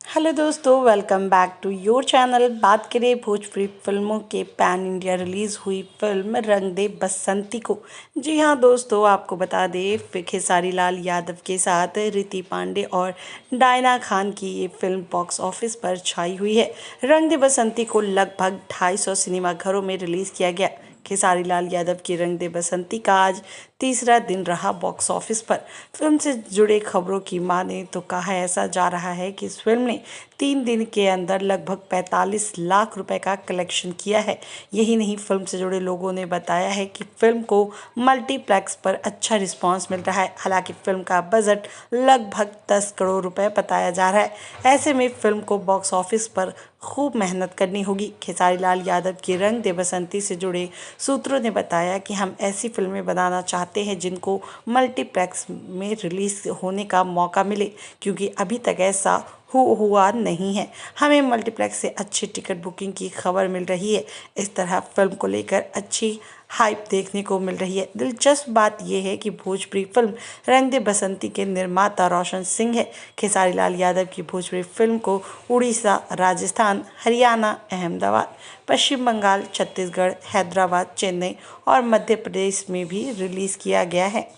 Hello दोस्तों, welcome back to your channel. बात करें भोजपुरी फिल्मों के पैन इंडिया रिलीज़ हुई फिल्म रंग दे बसंती को। जी हाँ दोस्तों, आपको बता दें खेसारी लाल यादव के साथ रिति पांडे और डायना खान की ये फिल्म बॉक्स ऑफिस पर छाई हुई है। रंग दे बसंती को लगभग 250 सिनेमाघरों में रिलीज़ किया गया। खेसारी लाल यादव की रंग दे बसंती का आज तीसरा दिन रहा बॉक्स ऑफिस पर। फिल्म से जुड़े खबरों की माने तो कहा ऐसा जा रहा है कि इस फिल्म ने 3 दिन के अंदर लगभग 45 लाख रुपए का कलेक्शन किया है। यही नहीं, फिल्म से जुड़े लोगों ने बताया है कि फिल्म को मल्टीप्लेक्स पर अच्छा रिस्पांस मिल रहा है। हालांकि फिल्म का बजट लगभग 10 करोड़ रुपए बताया जा रहा है। ऐसे में फिल्म को बॉक्स ऑफिस पर खूब मेहनत करनी होगी। खेसारी लाल यादव की रंग दे बसंती से जुड़े सूत्रों ने बताया कि हम ऐसी फिल्में बनाना चाहते हैं जिनको मल्टीप्लेक्स में रिलीज होने का मौका मिले, क्योंकि अभी तक ऐसा हुआ नहीं है। हमें मल्टीप्लेक्स से अच्छी टिकट बुकिंग की खबर मिल रही है। इस तरह फिल्म को लेकर अच्छी हाइप देखने को मिल रही है। दिलचस्प बात यह है कि भोजपुरी फिल्म रंग दे बसंती के निर्माता रोशन सिंह है। खेसारी लाल यादव की भोजपुरी फिल्म को उड़ीसा, राजस्थान, हरियाणा, अहमदाबाद, पश्चिम बंगाल, छत्तीसगढ़, हैदराबाद, चेन्नई और मध्य प्रदेश में भी रिलीज़ किया गया है।